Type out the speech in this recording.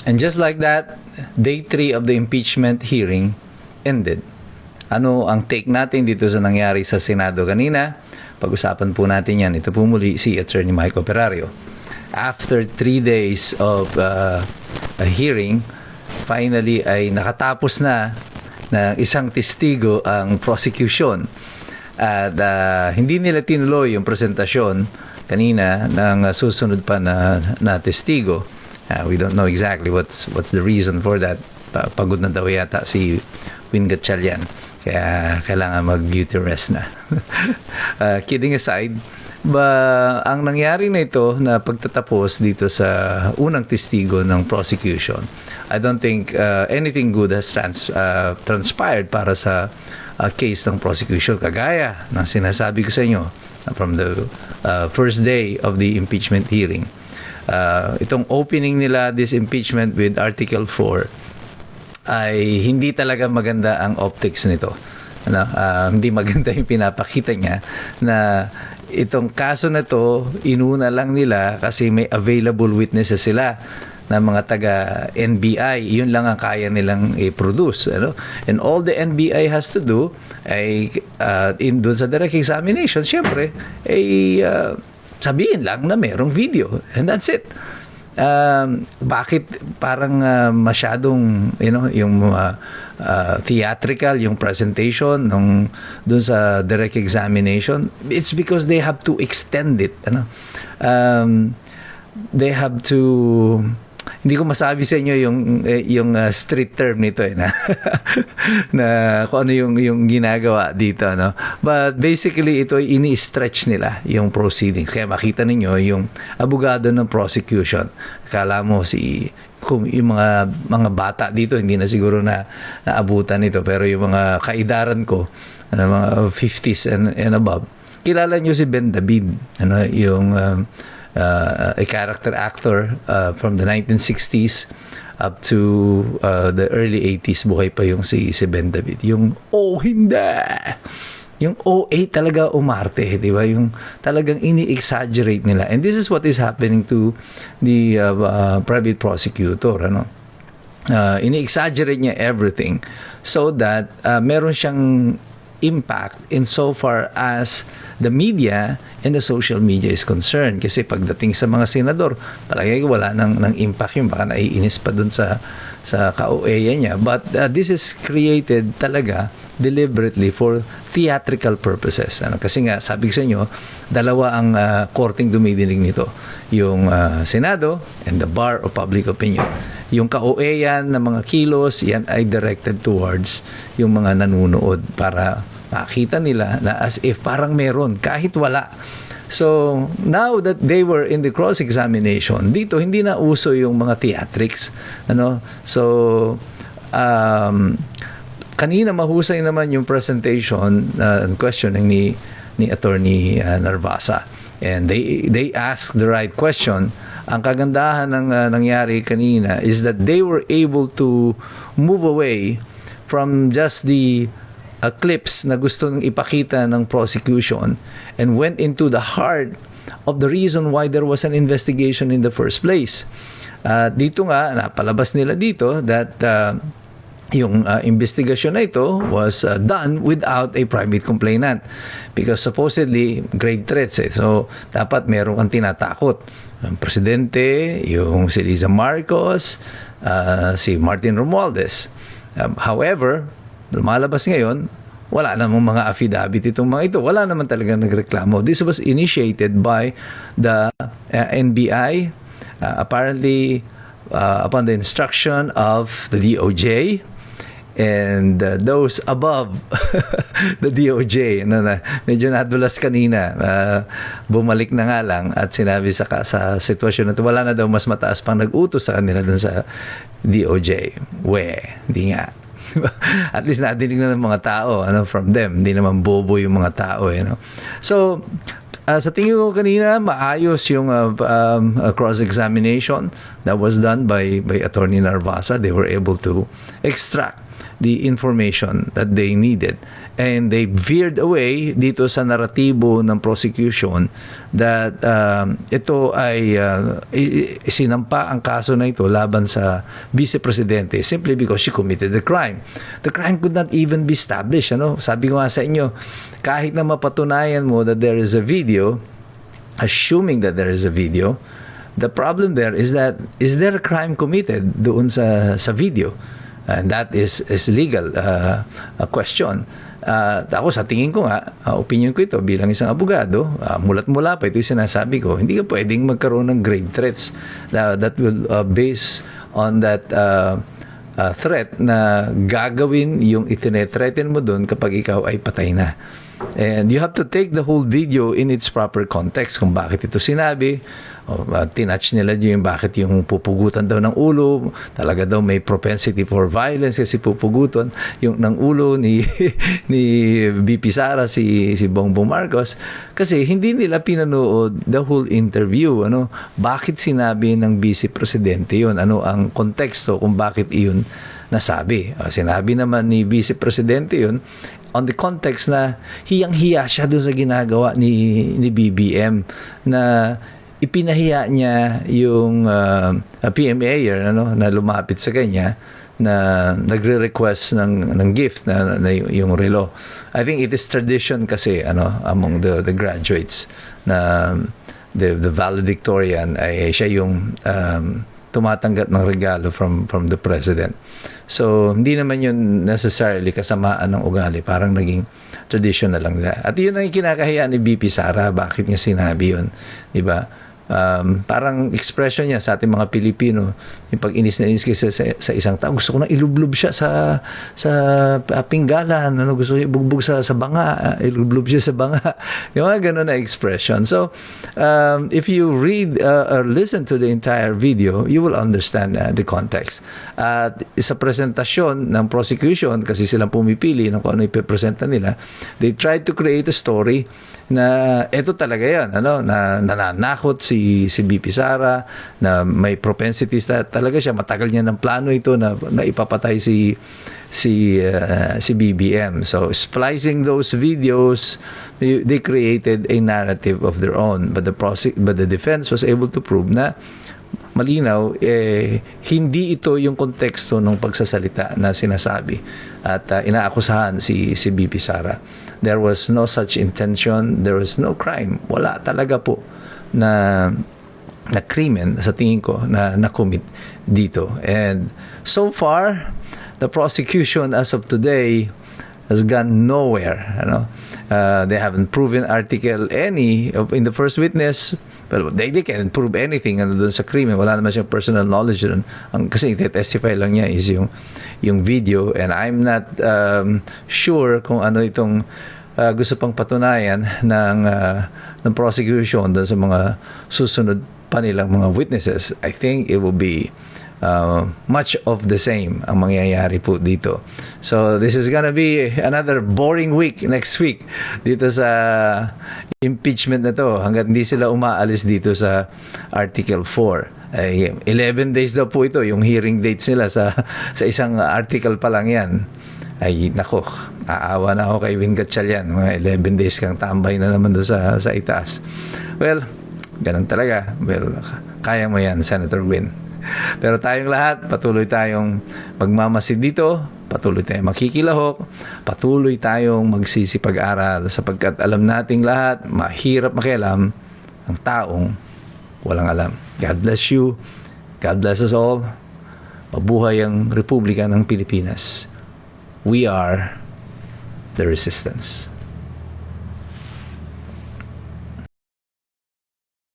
And just like that, day 3 of the impeachment hearing ended. Ano ang take natin dito sa nangyari sa Senado kanina? Pag-usapan po natin yan. Ito po muli si Attorney Mike Operario. After 3 days of a hearing, finally ay nakatapos na isang testigo ang prosecution. At hindi nila tinuloy yung presentasyon kanina ng susunod pa na testigo. We don't know exactly what's the reason for that. Pagod na daw yata si Win Gatchalian. Kaya kailangan mag-beauty rest na. Kidding aside, ang nangyari na ito na pagtatapos dito sa unang testigo ng prosecution, I don't think anything good has transpired para sa case ng prosecution. Kagaya ng sinasabi ko sa inyo from the first day of the impeachment hearing. Itong opening nila this impeachment with Article 4 ay hindi talaga maganda ang optics nito. Hindi maganda yung pinapakita niya na itong kaso na to inuna lang nila kasi may available witnesses sila na mga taga NBI. Yun lang ang kaya nilang i-produce. And all the NBI has to do ay doon sa direct examination, syempre, ay sabihin lang na merong video. And that's it. Bakit parang masyadong yung theatrical yung presentation doon sa direct examination? It's because they have to extend it. They have to, hindi ko masabi sa inyo yung street term nito na kung ano yung ginagawa dito, but basically ito ay ini-stretch nila yung proceedings. Kaya makita ninyo yung abogado ng prosecution, akala mo kung yung mga bata dito hindi na siguro naabutan nito, pero yung mga kaidaran ko mga 50s and above, kilala nyo si Ben David, yung a character actor from the 1960s up to the early 80s. Buhay pa yung si Ben David. Yung hindi! Yung OA talaga umarte, di ba? Yung talagang ini-exaggerate nila. And this is what is happening to the private prosecutor. Ini-exaggerate niya everything so that meron siyang impact in so far as the media and the social media is concerned. Kasi pagdating sa mga senador, palagi wala ng impact yung baka naiinis pa dun sa ka-OA niya. But this is created talaga deliberately for theatrical purposes. Kasi nga, sabi ko sa inyo, dalawa ang korteng dumidinig nito. Yung Senado and the Bar of Public Opinion. Yung ka-OA yan na mga kilos, yan ay directed towards yung mga nanunood para makita nila na as if parang meron, kahit wala. So, now that they were in the cross-examination, dito hindi na uso yung mga theatrics. So, kanina mahusay naman yung presentation and questioning ni Attorney Narvasa. And they asked the right question. Ang kagandahan ng nangyari kanina is that they were able to move away from just the clips na gusto nang ipakita ng prosecution and went into the heart of the reason why there was an investigation in the first place. Dito nga, napalabas nila dito that yung investigation na ito was done without a private complainant because supposedly grave threats. So, dapat meron kang tinatakot. Ang presidente, yung si Liza Marcos, si Martin Romualdez. However, lumalabas ngayon, wala namang mga affidavit itong mga ito. Wala naman talaga nagreklamo. This was initiated by the NBI, apparently upon the instruction of the DOJ and those above the DOJ. Medyo nadulas kanina. Bumalik na nga lang at sinabi sa sitwasyon na ito, wala na daw mas mataas pang nag-utos sa kanila dun sa DOJ. Hindi nga. At least nadinig na ng mga tao from them. Hindi naman bobo yung mga tao. So, sa tingin ko kanina, maayos yung cross-examination that was done by Attorney Narvasa. They were able to extract the information that they needed. And they veered away dito sa naratibo ng prosecution that ito ay sinampa ang kaso na ito laban sa Vice Presidente simply because she committed the crime. The crime could not even be established. Ano? Sabi ko nga sa inyo, kahit na mapatunayan mo that there is a video, assuming that there is a video, the problem there is that, is there a crime committed doon sa video? And that is legal a question. Ako sa tingin ko nga, opinion ko ito bilang isang abogado, mulat-mula pa ito yung sinasabi ko, hindi ka pwedeng magkaroon ng grave threats that will base on that threat na gagawin yung itinethreaten mo doon kapag ikaw ay patay na. And you have to take the whole video in its proper context kung bakit ito sinabi. Tinatch nila yung bakit yung pupugutan daw ng ulo, talaga daw may propensity for violence kasi pupugutan yung ng ulo ni BP Sara si Bongbong Marcos kasi hindi nila pinanood the whole interview. Bakit sinabi ng Vice Presidente yun? Ano ang konteksto kung bakit iyon nasabi? Sinabi naman ni Vice Presidente yun on the context na hiyang-hiya siya doon sa ginagawa ni BBM na ipinahiya niya yung PMA na lumapit sa kanya na nagre-request ng gift na yung relo. I think it is tradition kasi among the graduates na the valedictorian ay siya yung tumatanggap ng regalo from the president. So hindi naman yun necessarily kasamaan ng ugali, parang naging tradition na lang nila. At yun ang kinakahiya ni BP Sara, bakit niya sinabi yun, di ba? Parang expression niya sa ating mga Pilipino, yung pag inis na inis kasi sa isang tao, gusto ko na ilublob siya sa pinggalan, gusto ko ibugbog sa banga, ilublob siya sa banga, yung mga ganun na expression. So if you read or listen to the entire video, you will understand the context. At sa presentasyon ng prosecution, kasi silang pumipili ng kung ano ipipresenta nila, they tried to create a story na ito talaga yan, na nananakot si BP Sara, na may propensities na talaga siya, matagal niya ng plano ito na ipapatay si BBM. So splicing those videos, they created a narrative of their own, but the defense was able to prove na malinaw, hindi ito yung konteksto ng pagsasalita na sinasabi at inaakusahan si BP Sara. There was no such intention, there was no crime. Wala talaga po na krimen sa tingin ko na na-commit dito. And so far, the prosecution as of today has gone nowhere. They haven't proven article any in the first witness. Well, they can't prove anything doon sa krimen. Wala naman siyang personal knowledge doon. Kasi testify lang niya is yung video. And I'm not sure kung ano itong gusto pang patunayan ng prosecution doon sa mga susunod pa nilang mga witnesses. I think it will be much of the same ang mangyayari po dito. So this is gonna be another boring week next week dito sa impeachment na to hanggat hindi sila umaalis dito sa Article 4. 11 days daw po ito yung hearing dates nila sa isang article pa lang yan. Ay nako, aawa na ako kay Win Gatchalian, mga 11 days kang tambay na naman doon sa itaas. Well, ganun talaga. Well, kaya mo yan, Senator Win. Pero tayong lahat, patuloy tayong magmamasid dito, patuloy tayong makikilahok, patuloy tayong magsisipag-aral sapagkat alam nating lahat, mahirap makialam ang taong walang alam. God bless you. God bless us all. Mabuhay ang Republika ng Pilipinas. We are the resistance.